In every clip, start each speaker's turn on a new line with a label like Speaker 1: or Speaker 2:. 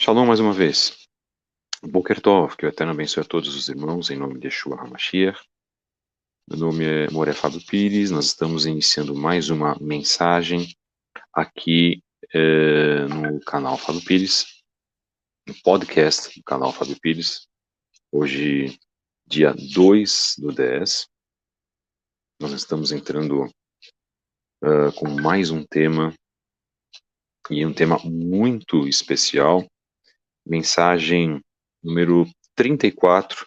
Speaker 1: Shalom mais uma vez. Boker Tov, que o Eterno abençoe a todos os irmãos, em nome de Yeshua HaMashiach. Meu nome é Moré Fábio Pires, nós estamos iniciando mais uma mensagem aqui no canal Fábio Pires, no podcast do canal Fábio Pires. Hoje, dia 2/10, nós estamos entrando com mais um tema, e um tema muito especial, mensagem número 34,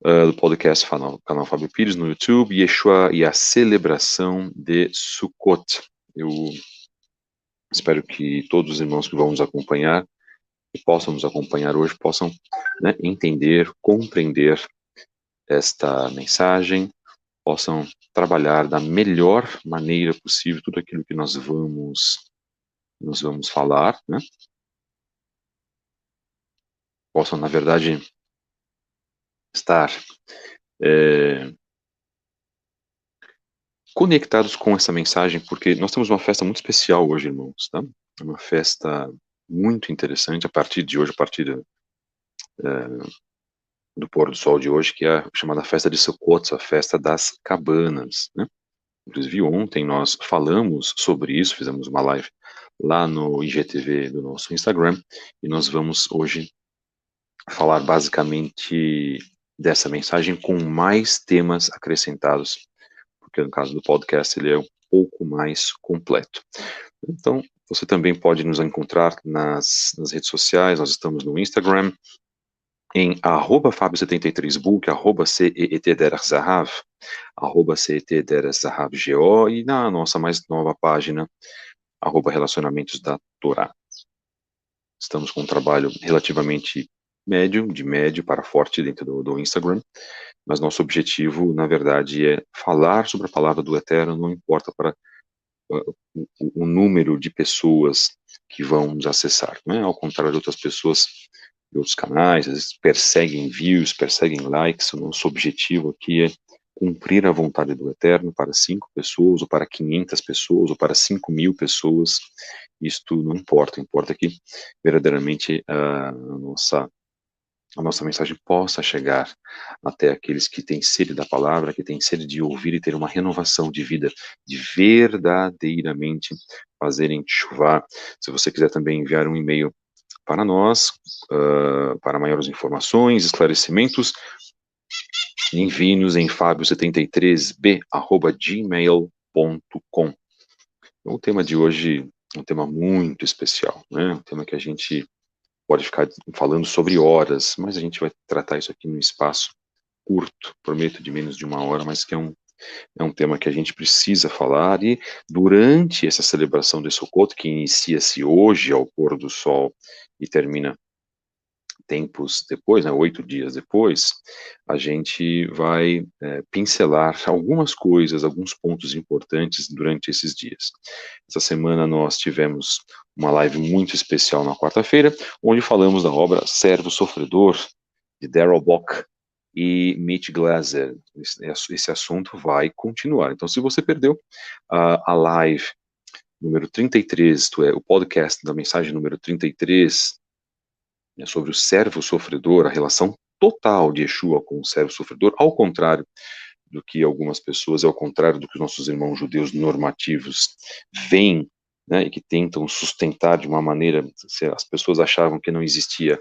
Speaker 1: do podcast canal Fábio Pires no YouTube, Yeshua e a celebração de Sukkot. Eu espero que todos os irmãos que vão nos acompanhar, que possam nos acompanhar hoje, possam, né, entender, compreender esta mensagem, possam trabalhar da melhor maneira possível tudo aquilo que nós vamos falar, né? Possam, na verdade, estar conectados com essa mensagem, porque nós temos uma festa muito especial hoje, irmãos, tá? Uma festa muito interessante a partir de hoje, a partir do pôr do sol de hoje, que é a chamada festa de Sukkot, a festa das cabanas, né? Inclusive ontem nós falamos sobre isso, fizemos uma live lá no IGTV do nosso Instagram, e nós vamos hoje falar basicamente dessa mensagem com mais temas acrescentados, porque no caso do podcast ele é um pouco mais completo. Então, você também pode nos encontrar nas redes sociais, nós estamos no Instagram, em @Fabio73book, @CEETDerzahav, @CETDerzahavGO, e na nossa mais nova página, @Relacionamentos da Torá. Estamos com um trabalho relativamente médio, de médio para forte dentro do Instagram, mas nosso objetivo, na verdade, é falar sobre a palavra do Eterno, não importa para o número de pessoas que vão nos acessar, né? Ao contrário de outras pessoas de outros canais, às vezes perseguem views, perseguem likes. O nosso objetivo aqui é cumprir a vontade do Eterno para 5 pessoas, ou para 500 pessoas, ou para 5.000 pessoas. Isto não importa, importa que verdadeiramente a nossa mensagem possa chegar até aqueles que têm sede da palavra, que têm sede de ouvir e ter uma renovação de vida, de verdadeiramente fazerem chuva. Se você quiser também enviar um e-mail para nós, para maiores informações, esclarecimentos, envie-nos em fabio73b@gmail.com. Então, o tema de hoje é um tema muito especial, né? Um tema que a gente pode ficar falando sobre horas, mas a gente vai tratar isso aqui num espaço curto, prometo de menos de uma hora, mas que é um tema que a gente precisa falar. E durante essa celebração de Sukkot, que inicia-se hoje ao pôr do sol e termina tempos depois, né, 8 dias depois, a gente vai pincelar algumas coisas, alguns pontos importantes durante esses dias. Essa semana nós tivemos uma live muito especial na quarta-feira, onde falamos da obra Servo Sofredor, de Darrell Bock e Mitch Glaser. Esse assunto vai continuar. Então, se você perdeu a live número 33, isto é, o podcast da mensagem número 33, sobre o servo sofredor, a relação total de Yeshua com o servo sofredor, ao contrário do que algumas pessoas, ao contrário do que os nossos irmãos judeus normativos veem, né, e que tentam sustentar de uma maneira, as pessoas achavam que não existia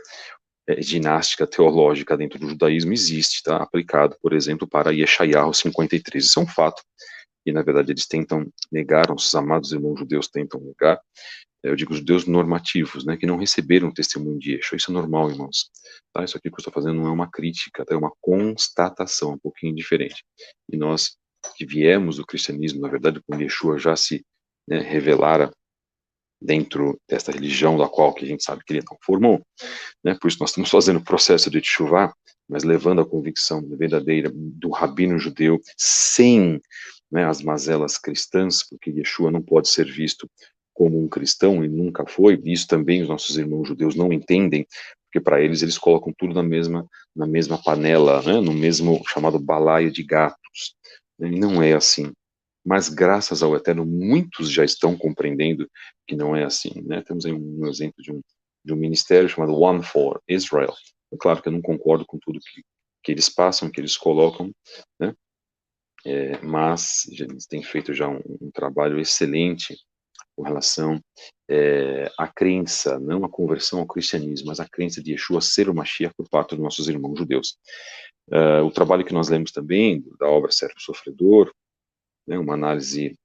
Speaker 1: ginástica teológica dentro do judaísmo, existe, tá? Aplicado, por exemplo, para Yeshayahu 53, isso é um fato, e na verdade eles tentam negar, nossos amados irmãos judeus tentam negar, eu digo judeus normativos, né, que não receberam o testemunho de Yeshua. Isso é normal, irmãos. Tá? Isso aqui que eu estou fazendo não é uma crítica, tá? É uma constatação, um pouquinho diferente. E nós que viemos do cristianismo, na verdade, quando Yeshua já se, né, revelara dentro desta religião da qual que a gente sabe que ele não formou, né? Por isso nós estamos fazendo o processo de Teshuvah, mas levando a convicção verdadeira do rabino judeu, sem, né, as mazelas cristãs, porque Yeshua não pode ser visto como um cristão, e nunca foi. Isso também os nossos irmãos judeus não entendem, porque para eles colocam tudo na mesma panela, né, no mesmo chamado balaio de gatos. E não é assim. Mas graças ao Eterno, muitos já estão compreendendo que não é assim, né? Temos aí um exemplo de um de um ministério chamado One for Israel. É claro que eu não concordo com tudo que eles passam, que eles colocam, né? Mas eles têm feito já um trabalho excelente com relação à crença, não a conversão ao cristianismo, mas a crença de Yeshua ser o Mashiach por parte dos nossos irmãos judeus. O trabalho que nós lemos também, da obra Servo Sofredor, né, uma análise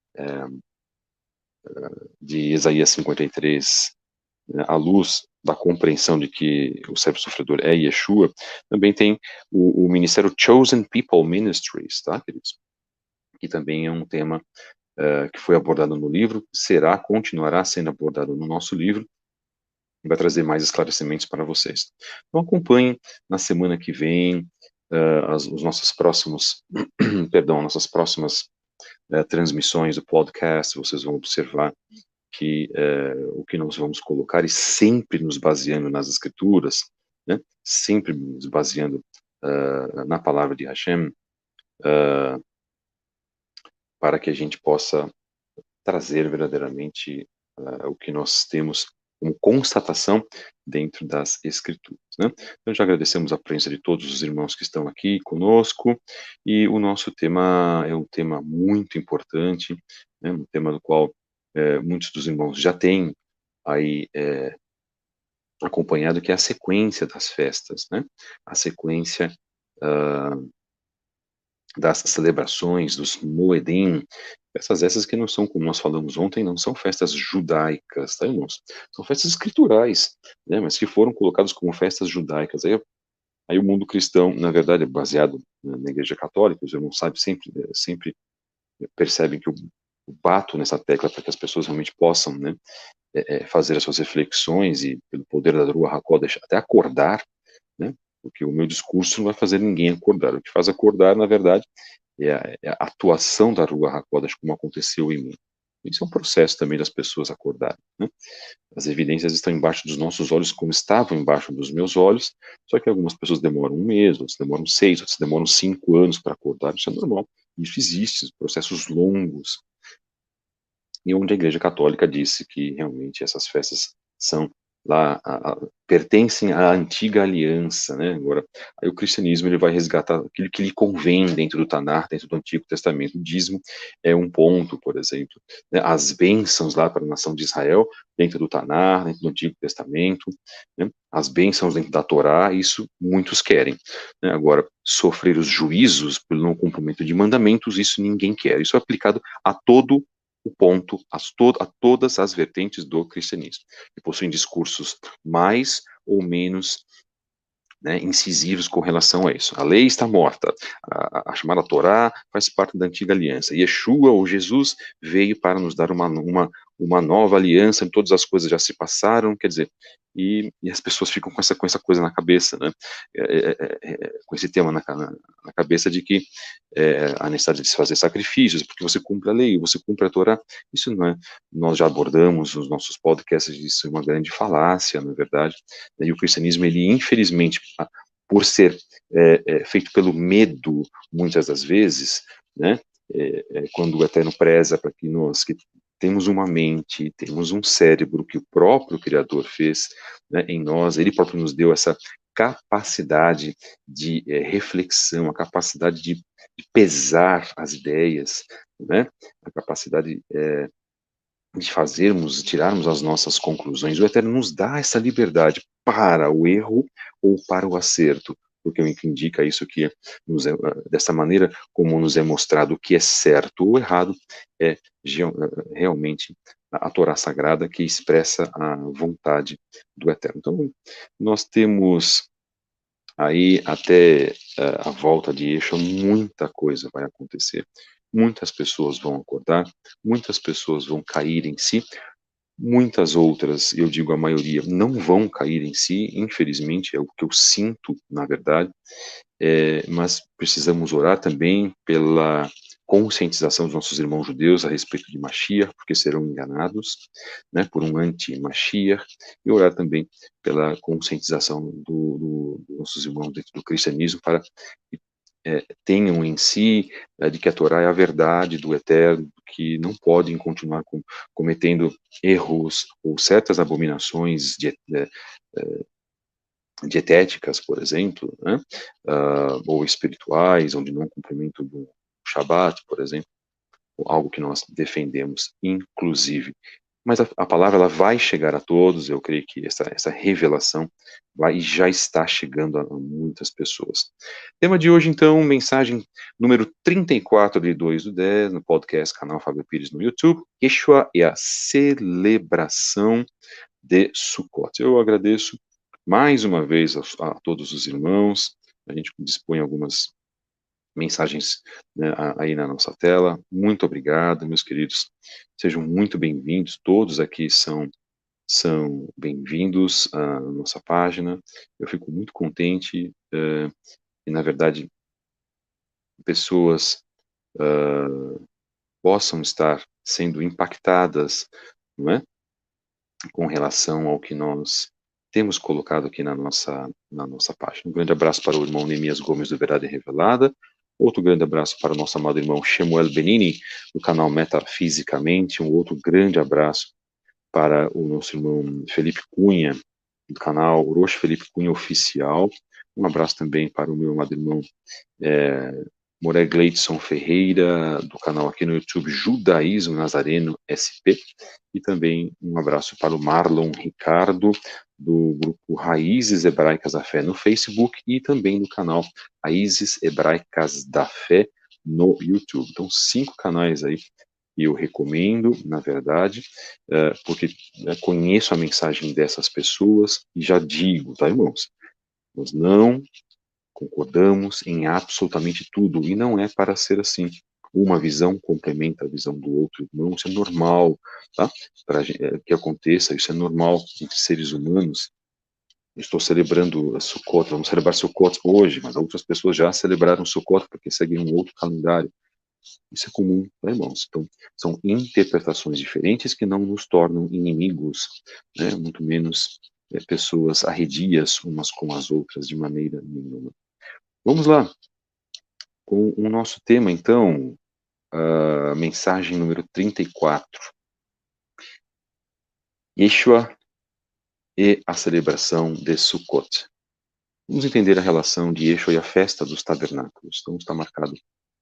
Speaker 1: de Isaías 53, né, à luz da compreensão de que o servo sofredor é Yeshua, também tem o ministério Chosen People Ministries, tá, queridos? Que também é um tema que foi abordado no livro, continuará sendo abordado no nosso livro, e vai trazer mais esclarecimentos para vocês. Então acompanhem na semana que vem os nossos próximos, nossas próximas transmissões do podcast. Vocês vão observar que o que nós vamos colocar, e sempre nos baseando nas escrituras, né? Sempre nos baseando na palavra de Hashem, para que a gente possa trazer verdadeiramente o que nós temos como constatação dentro das escrituras, né? Então já agradecemos a presença de todos os irmãos que estão aqui conosco, e o nosso tema é um tema muito importante, né? Um tema do qual muitos dos irmãos já têm aí acompanhado, que é a sequência das festas, né? A sequência das celebrações, dos Moedim, festas essas que não são, como nós falamos ontem, não são festas judaicas, tá, irmãos? São festas escriturais, né? Mas que foram colocadas como festas judaicas. Aí o mundo cristão, na verdade, é baseado na Igreja Católica, os irmãos sabem, sempre percebem que eu bato nessa tecla para que as pessoas realmente possam, né, fazer as suas reflexões e, pelo poder da Ruach HaKodesh, até acordar, né? Porque o meu discurso não vai fazer ninguém acordar. O que faz acordar, na verdade, é a atuação da Ruach HaKodesh, como aconteceu em mim. Isso é um processo também das pessoas acordarem, né? As evidências estão embaixo dos nossos olhos, como estavam embaixo dos meus olhos, só que algumas pessoas demoram um mês, outras demoram 6, outras demoram 5 anos para acordar. Isso é normal. Isso existe, processos longos, e onde a Igreja Católica disse que realmente essas festas são pertencem à antiga aliança, né? Agora, aí o cristianismo ele vai resgatar aquilo que lhe convém dentro do Tanar, dentro do Antigo Testamento. O dízimo é um ponto, por exemplo, né? As bênçãos lá para a nação de Israel dentro do Tanar, dentro do Antigo Testamento, né? As bênçãos dentro da Torá, isso muitos querem, né? Agora, sofrer os juízos pelo não cumprimento de mandamentos, isso ninguém quer. Isso é aplicado a todo o ponto, a todas as vertentes do cristianismo, que possuem discursos mais ou menos, né, incisivos com relação a isso. A lei está morta, a chamada Torá faz parte da antiga aliança. Yeshua, ou Jesus, veio para nos dar uma nova aliança, todas as coisas já se passaram, quer dizer, e as pessoas ficam com essa coisa na cabeça, né? Com esse tema na cabeça de que a necessidade de se fazer sacrifícios, porque você cumpre a lei, você cumpre a Torá. Isso não é, nós já abordamos nos nossos podcasts, isso é uma grande falácia, na verdade, e o cristianismo, ele infelizmente, por ser feito pelo medo, muitas das vezes, né, quando o Eterno preza para que nós que temos uma mente, temos um cérebro que o próprio Criador fez, né, em nós, ele próprio nos deu essa capacidade de reflexão, a capacidade de pesar as ideias, né, a capacidade de tirarmos as nossas conclusões. O Eterno nos dá essa liberdade para o erro ou para o acerto, porque o que indica isso que dessa maneira como nos é mostrado o que é certo ou errado, é realmente a Torá Sagrada, que expressa a vontade do Eterno. Então, nós temos aí até a volta de Yeshua, muita coisa vai acontecer. Muitas pessoas vão acordar, muitas pessoas vão cair em si, muitas outras, eu digo a maioria, não vão cair em si, infelizmente, é o que eu sinto, na verdade, mas precisamos orar também pela conscientização dos nossos irmãos judeus a respeito de Mashiach, porque serão enganados, né, por um anti-Mashiach, e orar também pela conscientização dos nossos irmãos dentro do cristianismo para que tenham em si de que a Torá é a verdade do Eterno, que não podem continuar cometendo erros ou certas abominações dietéticas, por exemplo, né? Ou espirituais, ou de não cumprimento do Shabat, por exemplo, algo que nós defendemos, inclusive. Mas a palavra ela vai chegar a todos, eu creio que essa revelação vai e já está chegando a muitas pessoas. Tema de hoje, então, mensagem número 34 de 2/10, no podcast canal Fábio Pires no YouTube, Yeshua e a celebração de Sukkot. Eu agradeço mais uma vez a todos os irmãos, a gente dispõe algumas mensagens, né, aí na nossa tela. Muito obrigado, meus queridos. Sejam muito bem-vindos. Todos aqui são bem-vindos à nossa página. Eu fico muito contente e, na verdade, pessoas possam estar sendo impactadas, não é? Com relação ao que nós temos colocado aqui na nossa página. Um grande abraço para o irmão Neemias Gomes do Verdade Revelada. Outro grande abraço para o nosso amado irmão Shemuel Benini, do canal Metafisicamente. Um outro grande abraço para o nosso irmão Felipe Cunha, do canal Orochi Felipe Cunha Oficial. Um abraço também para o meu amado irmão Moré Gleidson Ferreira, do canal aqui no YouTube Judaísmo Nazareno SP. E também um abraço para o Marlon Ricardo, do grupo Raízes Hebraicas da Fé no Facebook e também do canal Raízes Hebraicas da Fé no YouTube. Então, 5 canais aí e eu recomendo, na verdade, porque conheço a mensagem dessas pessoas e já digo, tá, irmãos? Nós não concordamos em absolutamente tudo e não é para ser assim. Uma visão complementa a visão do outro irmão, isso é normal, tá? Para que aconteça, isso é normal entre seres humanos. Estou celebrando a Sukkot, vamos celebrar Sukkot hoje, mas outras pessoas já celebraram Sukkot porque seguem um outro calendário. Isso é comum, tá, irmãos? Então, são interpretações diferentes que não nos tornam inimigos, né? Muito menos pessoas arredias umas com as outras de maneira nenhuma. Vamos lá, com o nosso tema, então, a mensagem número 34. Yeshua e a celebração de Sukkot. Vamos entender a relação de Yeshua e a festa dos tabernáculos. Então, está marcado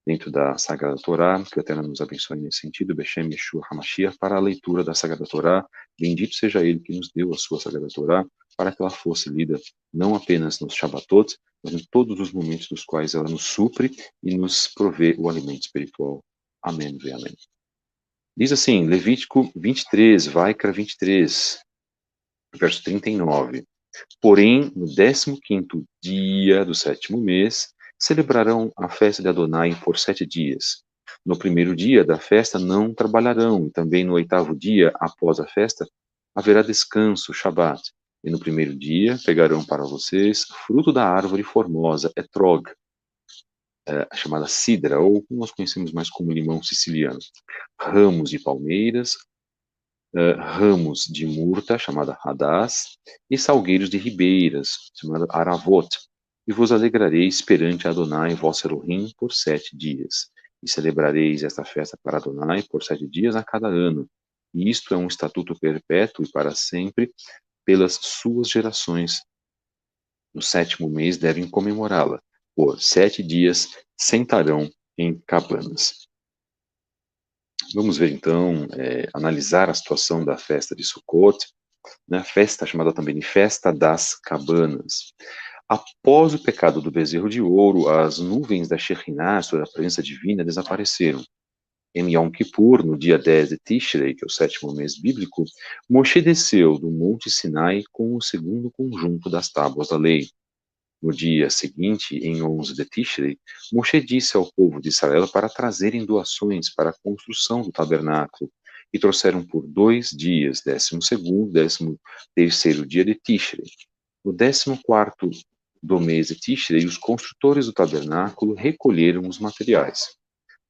Speaker 1: dentro da Sagrada Torá, que o Eterno nos abençoe nesse sentido, Beshem Yeshua HaMashiach, para a leitura da Sagrada Torá. Bendito seja Ele que nos deu a sua Sagrada Torá, para que ela fosse lida não apenas nos Shabbatot, mas em todos os momentos dos quais ela nos supre e nos provê o alimento espiritual. Amém e amém. Diz assim, Levítico 23, Vaikra 23, verso 39. Porém, no 15º dia do 7º mês, celebrarão a festa de Adonai por 7 dias. No primeiro dia da festa não trabalharão, e também no 8º dia após a festa haverá descanso, Shabat. E no primeiro dia pegarão para vocês fruto da árvore formosa, etrog, chamada cidra, ou como nós conhecemos mais como limão siciliano, ramos de palmeiras, ramos de murta, chamada Hadás, e salgueiros de ribeiras, chamada Aravot. E vos alegrareis perante Adonai, vosso Elohim, por 7 dias. E celebrareis esta festa para Adonai por 7 dias a cada ano. E isto é um estatuto perpétuo e para sempre, pelas suas gerações. No 7º mês devem comemorá-la. Por 7 dias sentarão em cabanas. Vamos ver então, analisar a situação da festa de Sukkot, né, festa chamada também de Festa das Cabanas. Após o pecado do bezerro de ouro, as nuvens da Shekhinah, sobre a presença divina, desapareceram. Em Yom Kippur, no dia 10 de Tishrei, que é o 7º mês bíblico, Moshe desceu do Monte Sinai com o segundo conjunto das tábuas da lei. No dia seguinte, em 11 de Tishrei, Moshe disse ao povo de Israel para trazerem doações para a construção do tabernáculo, e trouxeram por 2 dias, 12º, 13º dia de Tishrei. No 14º do mês de Tishrei, os construtores do tabernáculo recolheram os materiais.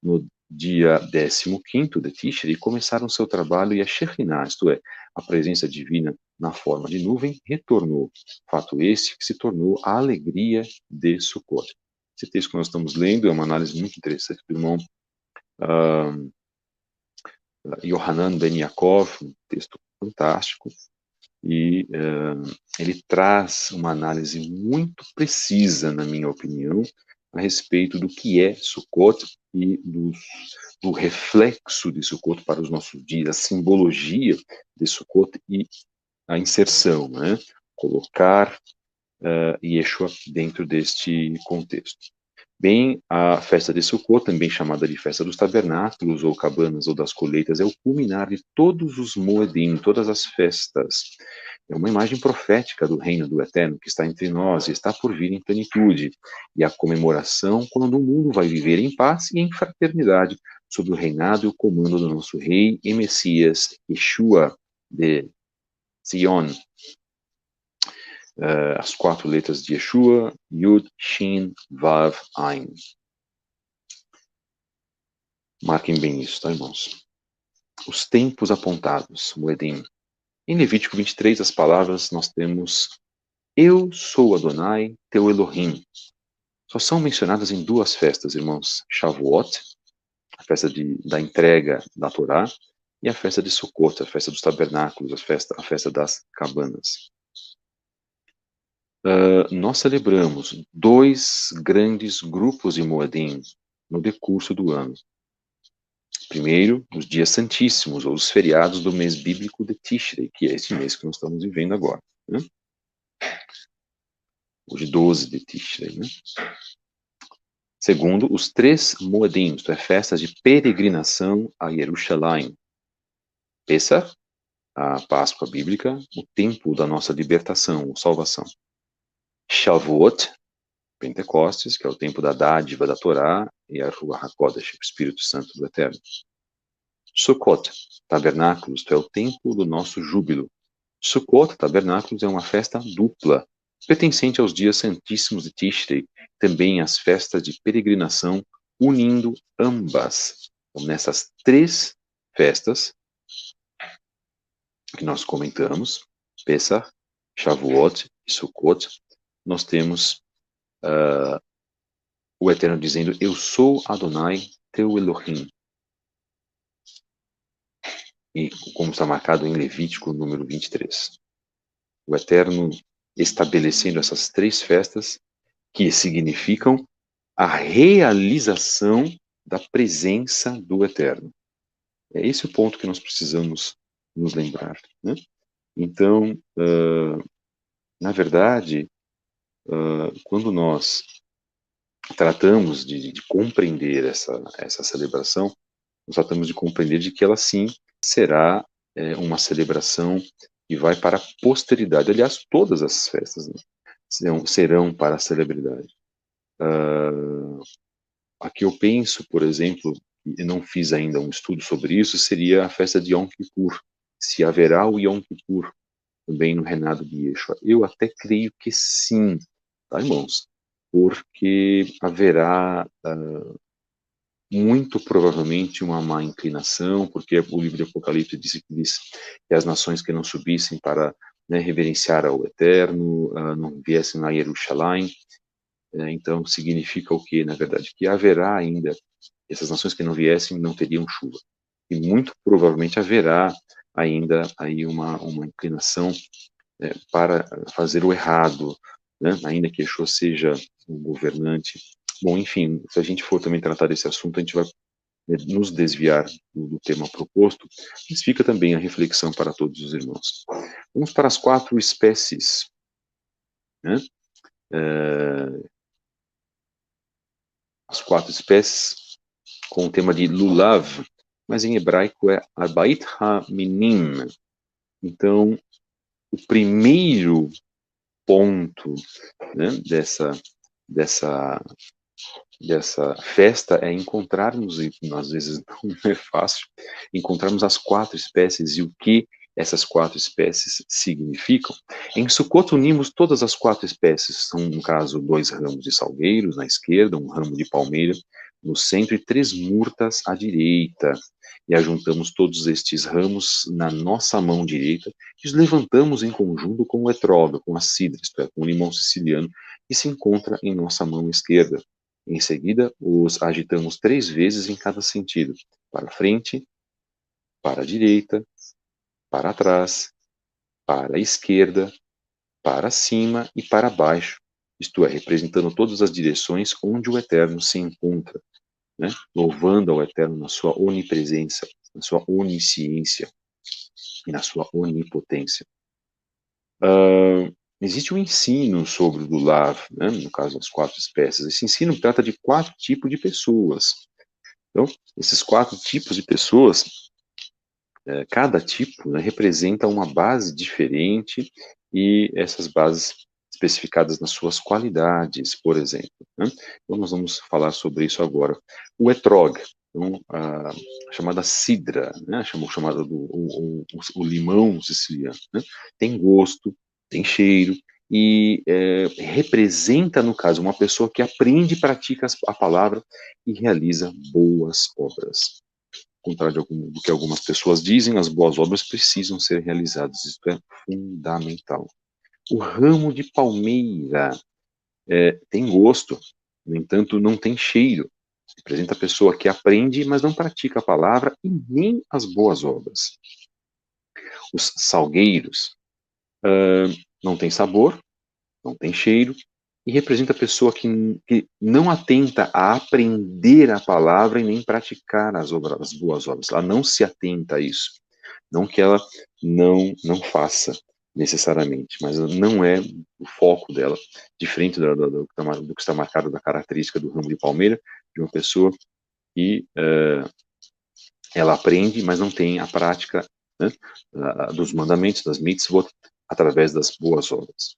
Speaker 1: No dia 15º de Tishrei, começaram seu trabalho e a Shekhinah, isto é, a presença divina na forma de nuvem, retornou. Fato esse que se tornou a alegria de Sukkot. Esse texto que nós estamos lendo é uma análise muito interessante do irmão Yohanan Ben Yaakov, um texto fantástico, e ele traz uma análise muito precisa, na minha opinião, a respeito do que é Sukkot e do reflexo de Sukkot para os nossos dias, a simbologia de Sukkot e a inserção, né? Colocar Yeshua dentro deste contexto. Bem, a festa de Sukkot, também chamada de festa dos tabernáculos, ou cabanas, ou das colheitas, é o culminar de todos os Moedim, todas as festas. É uma imagem profética do reino do Eterno que está entre nós e está por vir em plenitude. E a comemoração quando o mundo vai viver em paz e em fraternidade, sob o reinado e o comando do nosso Rei e Messias, Yeshua de Zion. As 4 letras de Yeshua, Yud, Shin, Vav, Ain. Marquem bem isso, tá, irmãos? Os tempos apontados, Moedim. Em Levítico 23, as palavras nós temos Eu sou Adonai, teu Elohim. Só são mencionadas em 2 festas, irmãos. Shavuot, a festa da entrega da Torá, e a festa de Sukkot, a festa dos tabernáculos, a festa das cabanas. Nós celebramos 2 grandes grupos de Moedim no decurso do ano. Primeiro, os dias santíssimos, ou os feriados do mês bíblico de Tishrei, que é esse mês que nós estamos vivendo agora. Né? Hoje, 12 de Tishrei. Né? Segundo, os 3 Moedim, isto é, festas de peregrinação a Jerusalém. Pesach, a Páscoa bíblica, o tempo da nossa libertação, ou salvação. Shavuot, Pentecostes, que é o tempo da dádiva da Torá, e a Ruach HaKodesh, o Espírito Santo do Eterno. Sukkot, tabernáculos, é o tempo do nosso júbilo. Sukkot, tabernáculos, é uma festa dupla, pertencente aos dias santíssimos de Tishrei, também às festas de peregrinação, unindo ambas. Então, nessas 3 festas que nós comentamos, Pesach, Shavuot e Sukkot, nós temos o Eterno dizendo, eu sou Adonai, teu Elohim. E como está marcado em Levítico, número 23. O Eterno estabelecendo essas 3 festas que significam a realização da presença do Eterno. É esse o ponto que nós precisamos nos lembrar. Né? Então, na verdade, quando nós tratamos de compreender essa celebração, nós tratamos de compreender de que ela sim será uma celebração que vai para a posteridade. Aliás, todas as festas, né, serão para a celebridade. Aqui eu penso, por exemplo, e não fiz ainda um estudo sobre isso, seria a festa de Yom Kippur. Se haverá o Yom Kippur também no reinado de Yeshua. Eu até creio que sim, tá, irmãos? Porque haverá muito provavelmente uma má inclinação, porque o livro de Apocalipse diz que as nações que não subissem para reverenciar ao Eterno, não viessem a Jerusalém. Então, significa o quê, na verdade? Que haverá ainda, essas nações que não viessem não teriam chuva. E muito provavelmente haverá ainda aí uma inclinação para fazer o errado, né? Ainda que Yeshua seja um governante. Bom, enfim, se a gente for também tratar desse assunto, a gente vai nos desviar do tema proposto, mas fica também a reflexão para todos os irmãos. Vamos para as 4 espécies, né? As 4 espécies com o tema de Lulav, mas em hebraico é Arbait HaMinim. Então, o primeiro ponto, né, dessa festa é encontrarmos, e às vezes não é fácil, encontrarmos as 4 espécies e o que essas 4 espécies significam. Em Sukkot unimos todas as 4 espécies, são no caso 2 ramos de salgueiros na esquerda, um ramo de palmeira no centro e 3 murtas à direita. E ajuntamos todos estes ramos na nossa mão direita e os levantamos em conjunto com o etroga, com a cidra, isto é, com o limão siciliano, que se encontra em nossa mão esquerda. Em seguida, os agitamos 3 vezes em cada sentido: para frente, para a direita, para trás, para a esquerda, para cima e para baixo, isto é, representando todas as direções onde o Eterno se encontra, né? Louvando ao Eterno na sua onipresença, na sua onisciência e na sua onipotência. Existe um ensino sobre o Lulav, né? No caso das 4 espécies. Esse ensino trata de 4 tipos de pessoas. Então, esses 4 tipos de pessoas, cada tipo, né, representa uma base diferente e essas bases especificadas nas suas qualidades, por exemplo, né? Então nós vamos falar sobre isso agora. O etrog, então, a chamada cidra, né, chamada o limão siciliano, né? Tem gosto, tem cheiro e representa, no caso, uma pessoa que aprende e pratica a palavra e realiza boas obras. Ao contrário do que algumas pessoas dizem, as boas obras precisam ser realizadas. Isso é fundamental. O ramo de palmeira tem gosto, no entanto, não tem cheiro. Representa a pessoa que aprende, mas não pratica a palavra e nem as boas obras. Os salgueiros não tem sabor, não tem cheiro, e representa a pessoa que não atenta a aprender a palavra e nem praticar as boas obras. Ela não se atenta a isso. Não que ela não faça necessariamente, mas não é o foco dela, diferente do que está marcado da característica do ramo de palmeira, de uma pessoa que ela aprende, mas não tem a prática, né, dos mandamentos, das mitzvot, através das boas obras.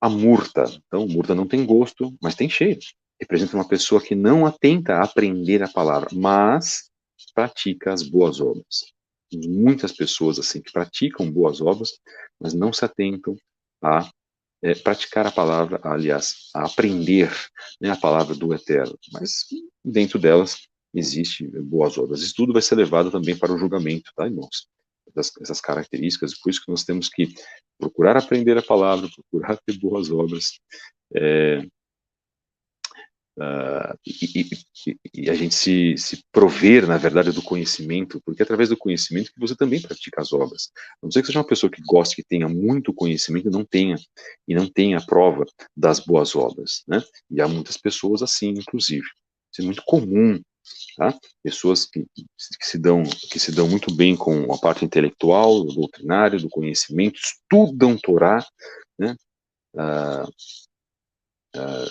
Speaker 1: A murta, então, murta não tem gosto, mas tem cheiro. Representa uma pessoa que não atenta a aprender a palavra, mas pratica as boas obras. Temos muitas pessoas assim que praticam boas obras, mas não se atentam a praticar a palavra, aliás, a aprender, né, a palavra do Eterno. Mas dentro delas existe boas obras. Isso tudo vai ser levado também para o julgamento, tá, irmãos? Essas características, por isso que nós temos que procurar aprender a palavra, procurar ter boas obras, é, e a gente se prover, na verdade, do conhecimento, porque é através do conhecimento que você também pratica as obras. A não ser que seja uma pessoa que goste, que tenha muito conhecimento e não tenha a prova das boas obras, né? E há muitas pessoas assim, inclusive. Isso é muito comum, tá? Pessoas que se dão muito bem com a parte intelectual, do doutrinário, do conhecimento, estudam Torá, né?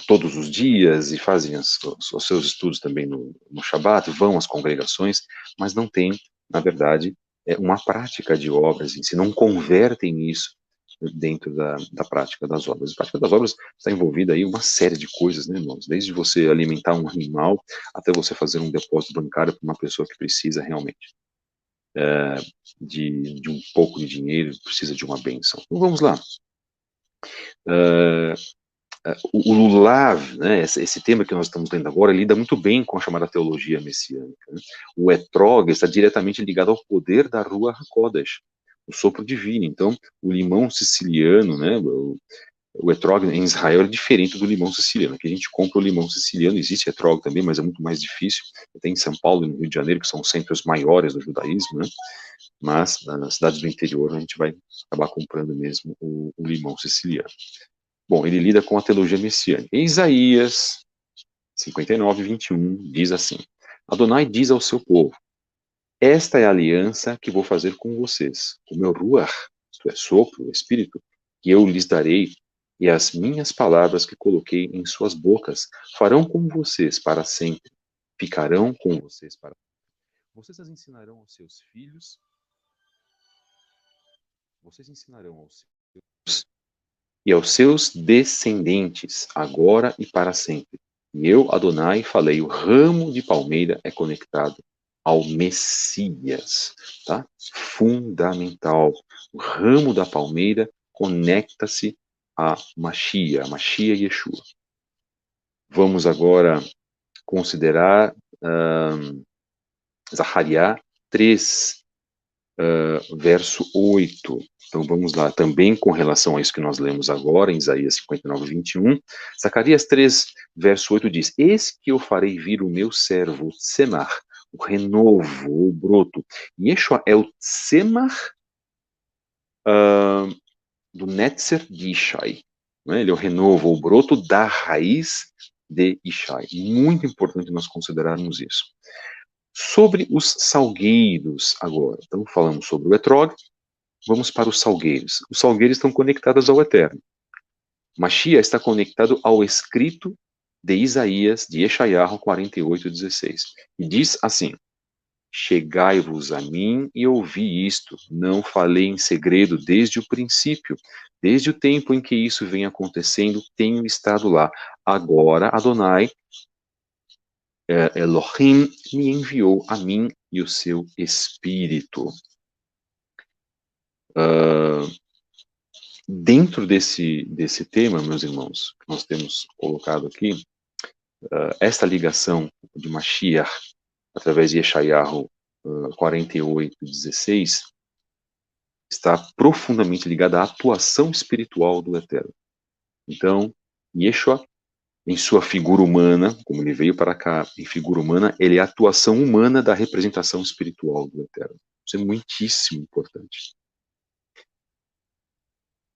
Speaker 1: Todos os dias e fazem os seus estudos também no Shabat, vão às congregações, mas não têm, na verdade, uma prática de obras em si, não convertem isso dentro da prática das obras. A prática das obras está envolvida aí uma série de coisas, né, irmãos? Desde você alimentar um animal até você fazer um depósito bancário para uma pessoa que precisa realmente de um pouco de dinheiro, precisa de uma bênção. Então vamos lá. O Lulav, né, esse tema que nós estamos lendo agora, lida muito bem com a chamada teologia messiânica. Né? O etrog está diretamente ligado ao poder da Ruach HaKodesh, o sopro divino. Então, o limão siciliano, né, o etrog em Israel é diferente do limão siciliano. Aqui a gente compra o limão siciliano, existe etrog também, mas é muito mais difícil. Tem em São Paulo e no Rio de Janeiro, que são os centros maiores do judaísmo, né? Mas nas cidades do interior a gente vai acabar comprando mesmo o limão siciliano. Bom, ele lida com a teologia messiânica. Em Isaías 59, 21, diz assim: Adonai diz ao seu povo: esta é a aliança que vou fazer com vocês, o meu ruach, isto é, sopro, o espírito, que eu lhes darei, e as minhas palavras que coloquei em suas bocas farão com vocês para sempre, ficarão com vocês para sempre. Vocês as ensinarão aos seus filhos, vocês ensinarão aos seus e aos seus descendentes, agora e para sempre. E eu, Adonai, falei, o ramo de palmeira é conectado ao Messias, tá? Fundamental. O ramo da palmeira conecta-se a Mashiach Yeshua. Vamos agora considerar Zacariá 3, verso 8. Então vamos lá, também com relação a isso que nós lemos agora, em Isaías 59, 21. Zacarias 3, verso 8 diz: Eis que eu farei vir o meu servo Tsemar, o renovo, o broto. Yeshua é o Tsemar do Netzer de Ishai. Né? Ele é o renovo, o broto da raiz de Ishai. Muito importante nós considerarmos isso. Sobre os salgueiros agora. Então falamos sobre o etrog, vamos para os salgueiros. Os salgueiros estão conectados ao Eterno. Mashiach está conectado ao escrito de Isaías, de Yeshayahu 48:16. E diz assim: Chegai-vos a mim e ouvi isto. Não falei em segredo desde o princípio. Desde o tempo em que isso vem acontecendo, tenho estado lá. Agora, Adonai, Elohim, me enviou a mim e o seu Espírito. Dentro desse tema, meus irmãos, que nós temos colocado aqui, esta ligação de Mashiach, através de Yeshayahu 48:16, está profundamente ligada à atuação espiritual do Eterno. Então, Yeshua, em sua figura humana, como ele veio para cá em figura humana, ele é a atuação humana da representação espiritual do Eterno. Isso é muitíssimo importante.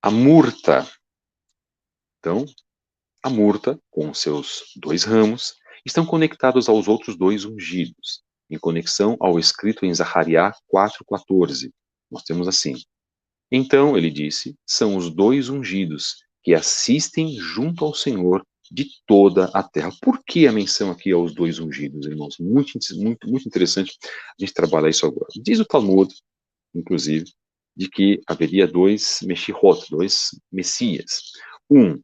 Speaker 1: A murta. Então, a murta, com seus 2 ramos, estão conectados aos outros 2 ungidos, em conexão ao escrito em Zacariá 4:14. Nós temos assim: Então, ele disse, são os 2 ungidos que assistem junto ao Senhor de toda a terra. Por que a menção aqui aos 2 ungidos, irmãos? Muito interessante a gente trabalhar isso agora. Diz o Talmud, inclusive, de que haveria 2 Meshihot, 2 Messias. Um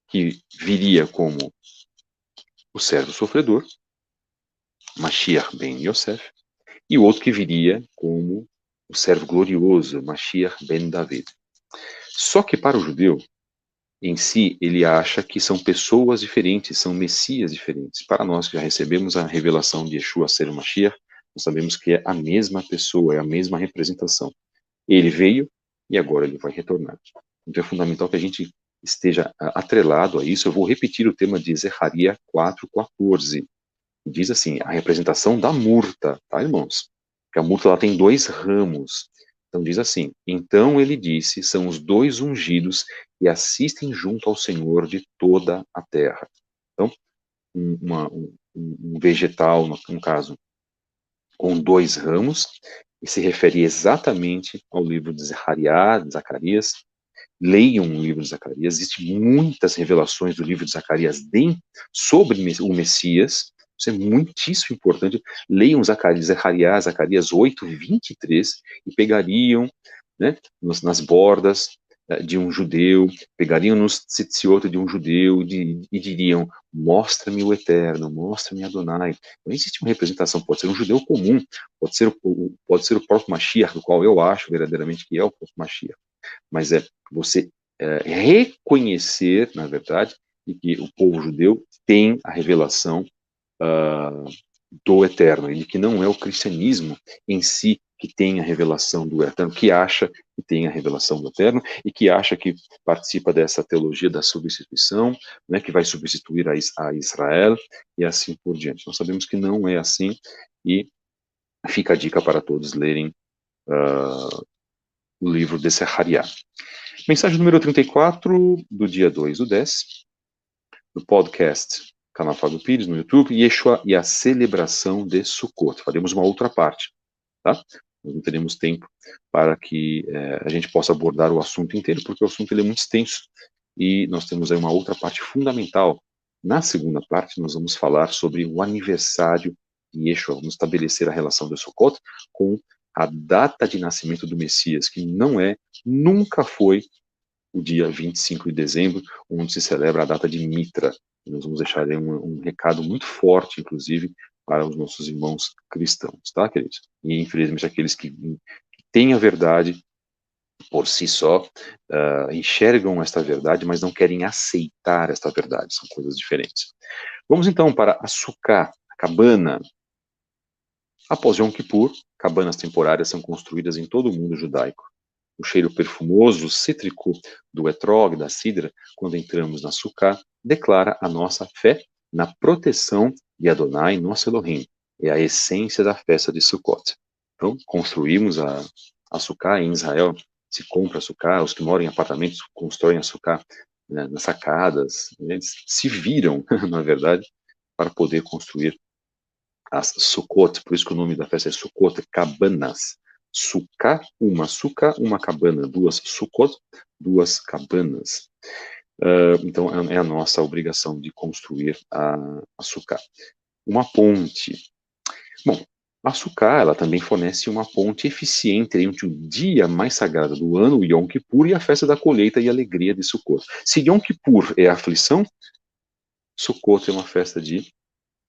Speaker 1: que viria como o servo sofredor, Mashiach ben Yosef, e o outro que viria como o servo glorioso, Mashiach ben David. Só que para o judeu, em si, ele acha que são pessoas diferentes, são messias diferentes. Para nós que já recebemos a revelação de Yeshua ser o Mashiach, nós sabemos que é a mesma pessoa, é a mesma representação. Ele veio e agora ele vai retornar. Então é fundamental que a gente esteja atrelado a isso. Eu vou repetir o tema de Zecharia 4:14. Diz assim, a representação da murta, tá, irmãos? Que a murta ela tem 2 ramos. Então diz assim, então ele disse, são os 2 ungidos que assistem junto ao Senhor de toda a terra. Então, um vegetal, no caso, com 2 ramos, e se refere exatamente ao livro de Zacarias. Leiam o livro de Zacarias, existem muitas revelações do livro de Zacarias sobre o Messias. Isso é muitíssimo importante. Leiam Zacarias 8:23 e pegariam, né, nas bordas de um judeu, pegariam nos tzitziot de um judeu e diriam, mostra-me o Eterno, mostra-me Adonai. Não existe uma representação, pode ser um judeu comum, pode ser o próprio Mashiach, do qual eu acho verdadeiramente que é o próprio Mashiach. Mas é você reconhecer, na verdade, que o povo judeu tem a revelação do Eterno, e que não é o cristianismo em si que tem a revelação do Eterno, que acha que tem a revelação do Eterno e que acha que participa dessa teologia da substituição, né, que vai substituir a Israel e assim por diante. Nós sabemos que não é assim e fica a dica para todos lerem o livro de Zechariah. Mensagem número 34, do dia 2/10, do podcast Canal Fábio Pires, no YouTube, Yeshua e a celebração de Sukkot. Faremos uma outra parte, tá? Nós não teremos tempo para que a gente possa abordar o assunto inteiro, porque o assunto ele é muito extenso, e nós temos aí uma outra parte fundamental. Na segunda parte, nós vamos falar sobre o aniversário de Yeshua, vamos estabelecer a relação de Sukkot com a data de nascimento do Messias, que nunca foi o dia 25 de dezembro, onde se celebra a data de Mitra. Nós vamos deixar aí um recado muito forte, inclusive, para os nossos irmãos cristãos, tá, queridos? E, infelizmente, aqueles que têm a verdade por si só, enxergam esta verdade, mas não querem aceitar esta verdade, são coisas diferentes. Vamos, então, para a Sukkah, a cabana. Após Yom Kippur, cabanas temporárias são construídas em todo o mundo judaico. O cheiro perfumoso, cítrico do etrog, da cidra, quando entramos na Sukkah, declara a nossa fé na proteção de Adonai, nosso Elohim. É a essência da festa de Sukkot. Então, construímos a Sukkah em Israel, se compra a Sukkah, os que moram em apartamentos constroem a Sukkah, né, nas sacadas, eles se viram, na verdade, para poder construir as Sukkot, por isso que o nome da festa é Sukkot, cabanas. Sukkah, uma cabana, duas Sukkot, duas cabanas. Então, é a nossa obrigação de construir a Sukkah. Uma ponte. Bom, a Sukkah, ela também fornece uma ponte eficiente entre o dia mais sagrado do ano, o Yom Kippur, e a festa da colheita e alegria de Sukkot. Se Yom Kippur é aflição, Sukkot é uma festa de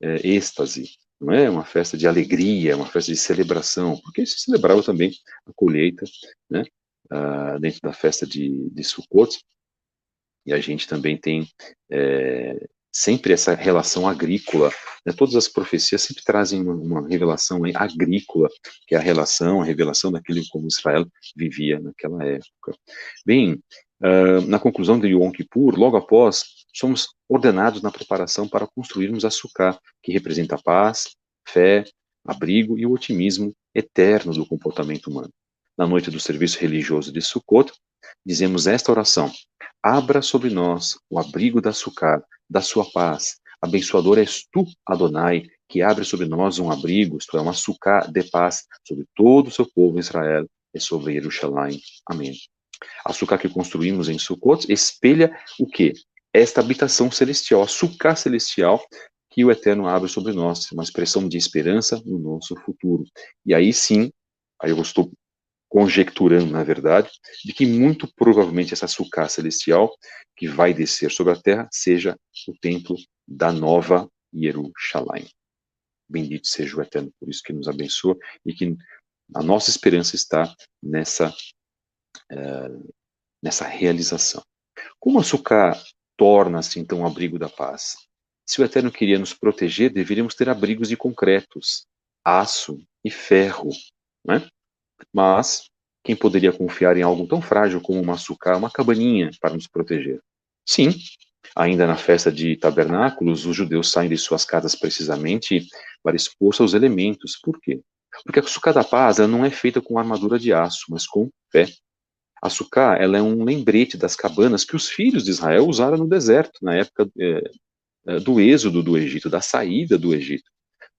Speaker 1: êxtase, não é? Uma festa de alegria, uma festa de celebração, porque se celebrava também a colheita, né? Dentro da festa de Sukkot, e a gente também tem sempre essa relação agrícola, né? Todas as profecias sempre trazem uma revelação agrícola, que é a revelação daquilo como Israel vivia naquela época. Bem, na conclusão de Yom Kippur, logo após, somos ordenados na preparação para construirmos a Sukkah, que representa a paz, fé, abrigo e o otimismo eterno do comportamento humano. Na noite do serviço religioso de Sukkot, dizemos esta oração: abra sobre nós o abrigo da Sukkah, da sua paz. Abençoador és tu, Adonai, que abre sobre nós um abrigo, isto é, uma Sukkah de paz, sobre todo o seu povo Israel e sobre Jerusalém. Amém. A Sukkah que construímos em Sukkot espelha o quê? Esta habitação celestial, a Sukkah celestial que o Eterno abre sobre nós, uma expressão de esperança no nosso futuro. E aí sim, aí eu estou conjecturando, na verdade, de que muito provavelmente essa Sukkah celestial que vai descer sobre a terra seja o templo da nova Jerusalém. Bendito seja o Eterno por isso que nos abençoa e que a nossa esperança está nessa realização. Como a Sukkah torna-se, então, o abrigo da paz? Se o Eterno queria nos proteger, deveríamos ter abrigos de concretos, aço e ferro, né? Mas quem poderia confiar em algo tão frágil como uma Sukkah, uma cabaninha, para nos proteger? Sim, ainda na festa de tabernáculos, os judeus saem de suas casas precisamente para expor-se aos elementos. Por quê? Porque a Sukkah da paz ela não é feita com armadura de aço, mas com fé. A Sukkah, ela é um lembrete das cabanas que os filhos de Israel usaram no deserto, na época do êxodo do Egito, da saída do Egito.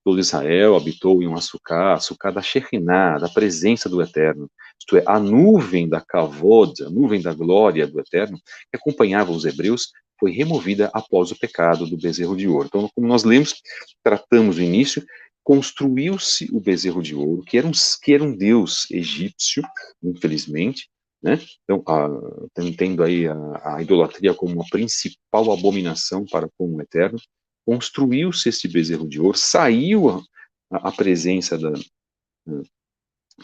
Speaker 1: Todo Israel habitou em uma Sukkah, a Sukkah da Shekhinah, da presença do Eterno. Isto é, a nuvem da Kavod, a nuvem da glória do Eterno, que acompanhava os hebreus, foi removida após o pecado do bezerro de ouro. Então, como nós lemos, tratamos no início, construiu-se o bezerro de ouro, que era um deus egípcio, infelizmente, né? Então, tendo aí a idolatria como uma principal abominação para com o Eterno, construiu-se esse bezerro de ouro, saiu a presença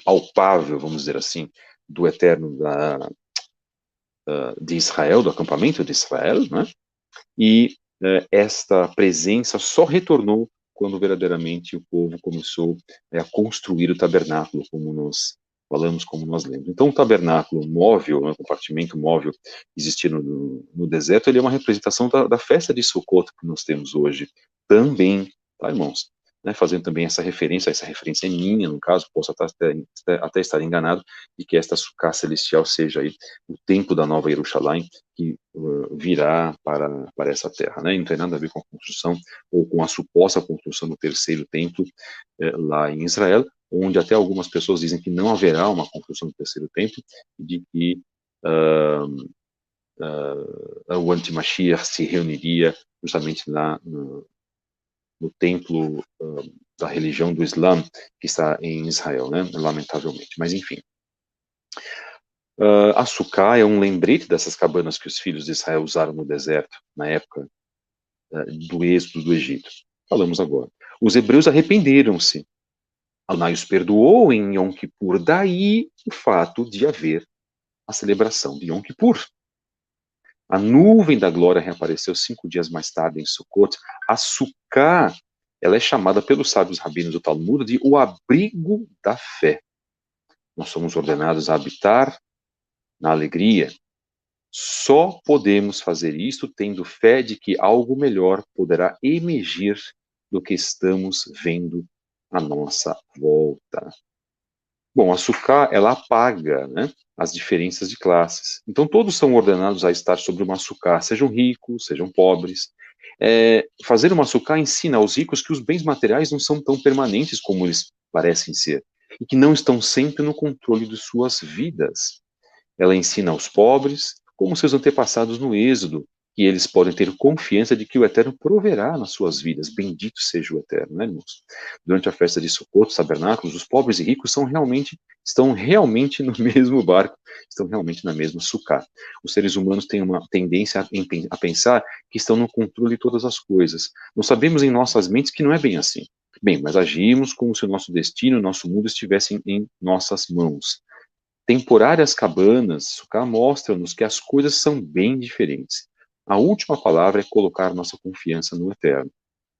Speaker 1: palpável, vamos dizer assim, do Eterno de Israel, do acampamento de Israel, né? E esta presença só retornou quando verdadeiramente o povo começou a construir o tabernáculo, como nós falamos, como nós lemos. Então, o tabernáculo móvel, né, o compartimento móvel existindo no deserto, ele é uma representação da festa de Sukkot que nós temos hoje também, tá, irmãos? Né, fazendo também essa referência é minha, no caso, posso até estar enganado, de que esta Sukkah celestial seja aí o templo da nova Jerusalém, que virá para essa terra, né? Não tem nada a ver com a construção ou com a suposta construção do terceiro templo lá em Israel, onde até algumas pessoas dizem que não haverá uma construção do terceiro templo, de que o anti-Mashiach se reuniria justamente lá no templo da religião do Islã, que está em Israel, né? Lamentavelmente. Mas, enfim. A Sukkah é um lembrete dessas cabanas que os filhos de Israel usaram no deserto, na época do êxodo do Egito. Falamos agora. Os hebreus arrependeram-se. Adonai os perdoou em Yom Kippur. Daí o fato de haver a celebração de Yom Kippur. A nuvem da glória reapareceu 5 dias mais tarde em Sukkot. A Sukkah ela é chamada pelos sábios rabinos do Talmud de o abrigo da fé. Nós somos ordenados a habitar na alegria. Só podemos fazer isto tendo fé de que algo melhor poderá emergir do que estamos vendo à nossa volta. Bom, a Sukkah, ela apaga, né, as diferenças de classes. Então, todos são ordenados a estar sobre uma Sukkah, sejam ricos, sejam pobres. Fazer uma Sukkah ensina aos ricos que os bens materiais não são tão permanentes como eles parecem ser, e que não estão sempre no controle de suas vidas. Ela ensina aos pobres, como seus antepassados no Êxodo, que eles podem ter confiança de que o Eterno proverá nas suas vidas. Bendito seja o Eterno, né, irmãos? Durante a festa de Sukkot, os tabernáculos, os pobres e ricos estão realmente no mesmo barco, estão realmente na mesma Sukkah. Os seres humanos têm uma tendência a pensar que estão no controle de todas as coisas. Nós sabemos em nossas mentes que não é bem assim. Bem, mas agimos como se o nosso destino, o nosso mundo estivessem em nossas mãos. Temporárias cabanas, Sukkah mostram-nos que as coisas são bem diferentes. A última palavra é colocar nossa confiança no Eterno.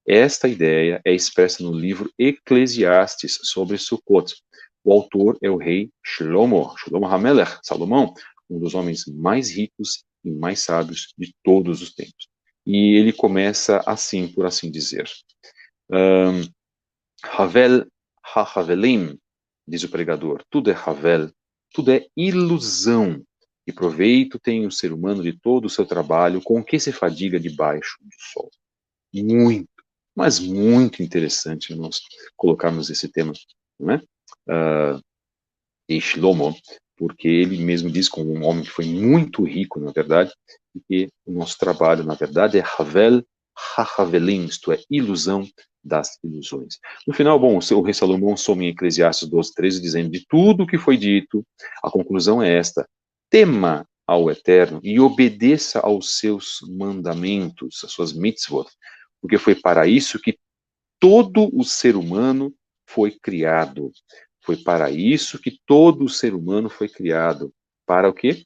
Speaker 1: Esta ideia é expressa no livro Eclesiastes sobre Sukkot. O autor é o rei Shlomo HaMelech, Salomão, um dos homens mais ricos e mais sábios de todos os tempos. E ele começa assim, por assim dizer. Havel ha-Havelim, diz o pregador, tudo é Havel, tudo é ilusão. E proveito tem o ser humano de todo o seu trabalho com o que se fadiga debaixo do sol. Muito, mas muito interessante nós colocarmos esse tema, não é? E Shlomo, porque ele mesmo diz como um homem que foi muito rico, na verdade, e que o nosso trabalho, na verdade, é Havel ha-Havelim, isto é, ilusão das ilusões. No final, bom, o rei Salomão soma em Eclesiastes 12:13, dizendo: de tudo o que foi dito, a conclusão é esta: tema ao Eterno e obedeça aos seus mandamentos, às suas mitzvot, porque foi para isso que todo o ser humano foi criado. Foi para isso que todo o ser humano foi criado. Para o quê?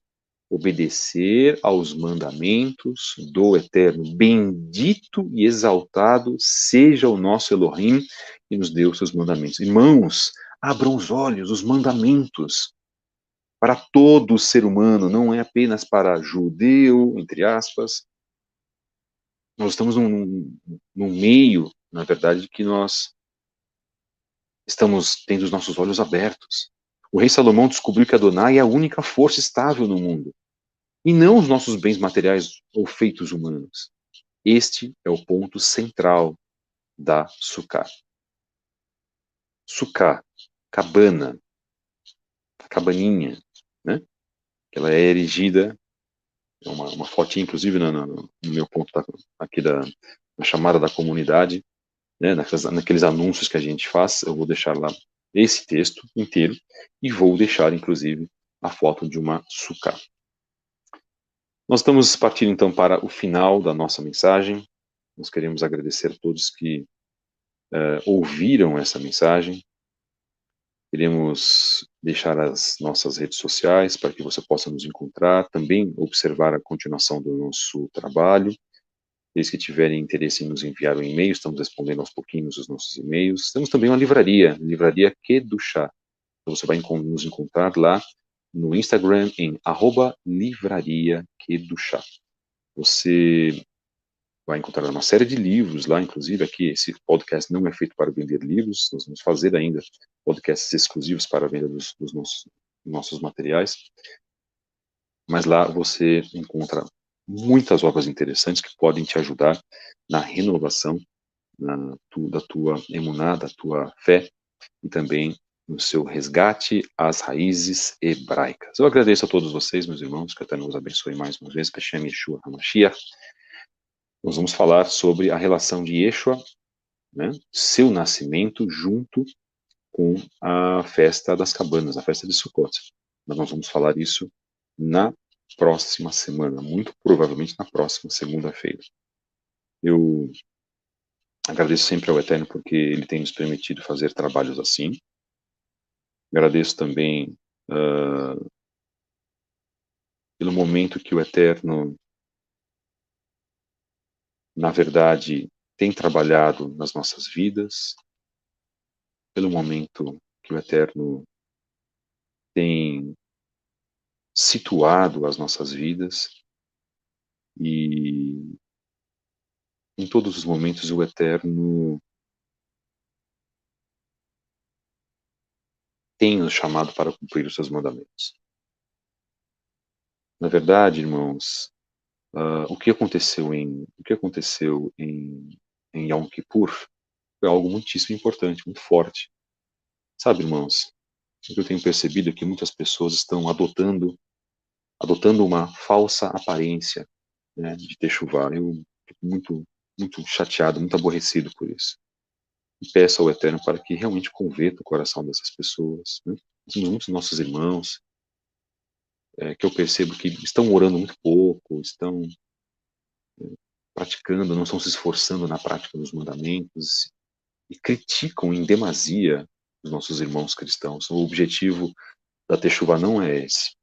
Speaker 1: Obedecer aos mandamentos do Eterno. Bendito e exaltado seja o nosso Elohim que nos deu seus mandamentos. Irmãos, abram os olhos, os mandamentos para todo ser humano, não é apenas para judeu, entre aspas. Nós estamos num meio, na verdade, que nós estamos tendo os nossos olhos abertos. O rei Salomão descobriu que Adonai é a única força estável no mundo, e não os nossos bens materiais ou feitos humanos. Este é o ponto central da Sukkah. Sukkah, cabana, cabaninha, né? Ela é erigida, é uma fotinha, inclusive, no meu ponto aqui na chamada da comunidade, né? Naqueles anúncios que a gente faz, eu vou deixar lá esse texto inteiro e vou deixar, inclusive, a foto de uma Sukkah. Nós estamos partindo, então, para o final da nossa mensagem. Nós queremos agradecer a todos que ouviram essa mensagem. Queremos deixar as nossas redes sociais para que você possa nos encontrar, também observar a continuação do nosso trabalho. Eles que tiverem interesse em nos enviar um e-mail, estamos respondendo aos pouquinhos os nossos e-mails. Temos também uma livraria Kedushá. Então você vai nos encontrar lá no Instagram em @livrariakedushá. Você vai encontrar uma série de livros lá, inclusive aqui esse podcast não é feito para vender livros, nós vamos fazer ainda podcasts exclusivos para a venda dos nossos materiais, mas lá você encontra muitas obras interessantes que podem te ajudar na renovação da tua emuná, da tua fé, e também no seu resgate às raízes hebraicas. Eu agradeço a todos vocês, meus irmãos, que até nos abençoe mais uma vez, Beshem Yeshua HaMashiach. Nós vamos falar sobre a relação de Yeshua, né, seu nascimento, junto com a festa das cabanas, a festa de Sukkot. Mas nós vamos falar isso na próxima semana, muito provavelmente na próxima segunda-feira. Eu agradeço sempre ao Eterno porque Ele tem nos permitido fazer trabalhos assim. Agradeço também pelo momento que o Eterno, na verdade, tem trabalhado nas nossas vidas, pelo momento que o Eterno tem situado as nossas vidas, e em todos os momentos o Eterno tem nos chamado para cumprir os seus mandamentos. Na verdade, irmãos, o que aconteceu em Yom Kippur foi algo muitíssimo importante, muito forte. Sabe, irmãos, o que eu tenho percebido é que muitas pessoas estão adotando uma falsa aparência, né, de Teshuvá. Eu fico muito chateado, muito aborrecido por isso. E peço ao Eterno para que realmente converta o coração dessas pessoas, né? Nós temos muitos nossos irmãos que eu percebo que estão orando muito pouco, estão praticando, não estão se esforçando na prática dos mandamentos e criticam em demasia os nossos irmãos cristãos. O objetivo da Teshuvá não é esse.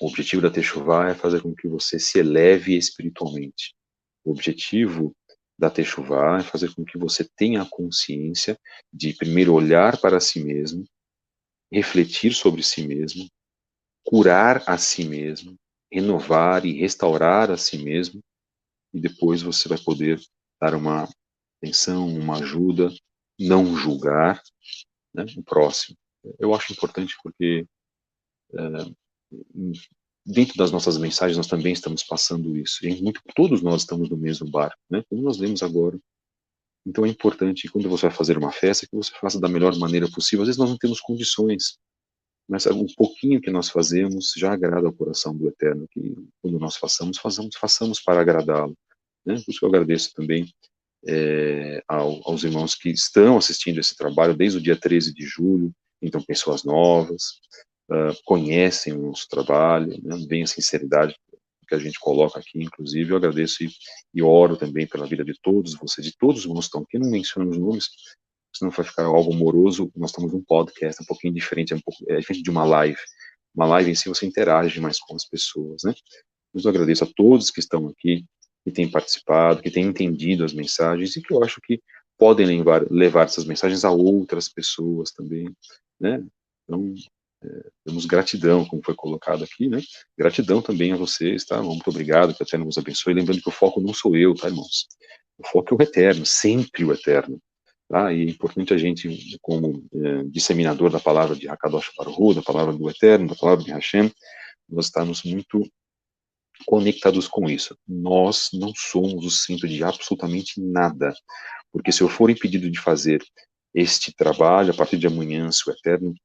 Speaker 1: O objetivo da Teshuvá é fazer com que você se eleve espiritualmente. O objetivo da Teshuvá é fazer com que você tenha a consciência de primeiro olhar para si mesmo, refletir sobre si mesmo, curar a si mesmo, renovar e restaurar a si mesmo, e depois você vai poder dar uma atenção, uma ajuda, não julgar, né, o próximo. Eu acho importante porque dentro das nossas mensagens nós também estamos passando isso. E todos nós estamos no mesmo barco, né? Como nós lemos agora. Então é importante, quando você vai fazer uma festa, que você faça da melhor maneira possível. Às vezes nós não temos condições, mas o pouquinho que nós fazemos já agrada ao coração do Eterno, que quando nós façamos para agradá-lo, né? Por isso que eu agradeço também aos irmãos que estão assistindo esse trabalho desde o dia 13 de julho, então pessoas novas, conhecem o nosso trabalho, né, bem a sinceridade que a gente coloca aqui, inclusive. Eu agradeço e oro também pela vida de todos vocês, de todos os irmãos que estão aqui. Não mencionamos nomes, senão vai ficar algo moroso. Nós estamos num podcast um pouquinho diferente, é diferente de uma live. Uma live em si você interage mais com as pessoas, né? Mas eu agradeço a todos que estão aqui, que têm participado, que têm entendido as mensagens e que eu acho que podem levar essas mensagens a outras pessoas também, né? Então, temos gratidão, como foi colocado aqui, né? Gratidão também a vocês, tá? Muito obrigado, que o Eterno nos abençoe. Lembrando que o foco não sou eu, tá, irmãos? O foco é o Eterno, sempre o Eterno. Tá? E é importante a gente, como disseminador da palavra de Hakadosh Baruch Hu, da palavra do Eterno, da palavra de Hashem, nós estamos muito conectados com isso. Nós não somos o centro de absolutamente nada, porque se eu for impedido de fazer este trabalho a partir de amanhã, se o Eterno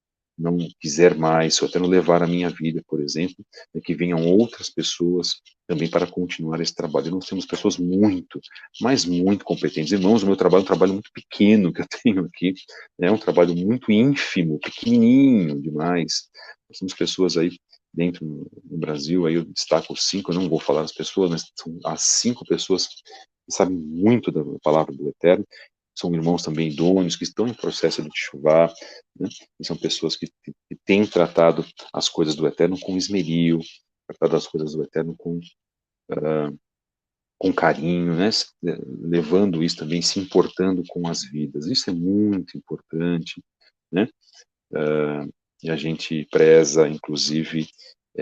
Speaker 1: não quiser mais, se o Eterno levar a minha vida, por exemplo, que venham outras pessoas também para continuar esse trabalho. Nós temos pessoas muito, mas muito competentes. Irmãos, o meu trabalho é um trabalho muito pequeno que eu tenho aqui, é um trabalho muito ínfimo, pequenininho demais. Nós temos pessoas aí dentro no Brasil, aí eu destaco 5, eu não vou falar as pessoas, mas são as 5 pessoas que sabem muito da palavra do Eterno, são irmãos também idôneos, que estão em processo de chuvar, né? E são pessoas que têm tratado as coisas do Eterno com esmeril, tratado as coisas do Eterno com carinho, né? Levando isso também, se importando com as vidas. Isso é muito importante, né? E a gente preza, inclusive,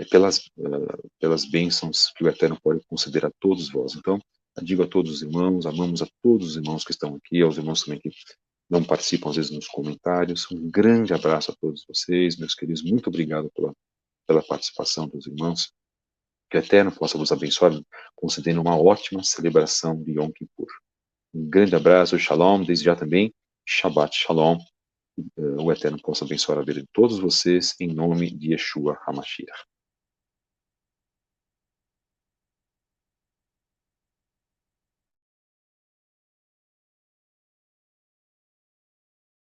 Speaker 1: pelas bênçãos que o Eterno pode conceder a todos vós. Então, eu digo a todos os irmãos, amamos a todos os irmãos que estão aqui, aos irmãos também que não participam, às vezes, nos comentários. Um grande abraço a todos vocês, meus queridos. Muito obrigado pela participação dos irmãos. Que o Eterno possa vos abençoar, concedendo uma ótima celebração de Yom Kippur. Um grande abraço, Shalom, desde já também, Shabbat Shalom. O Eterno possa abençoar a vida de todos vocês, em nome de Yeshua HaMashiach.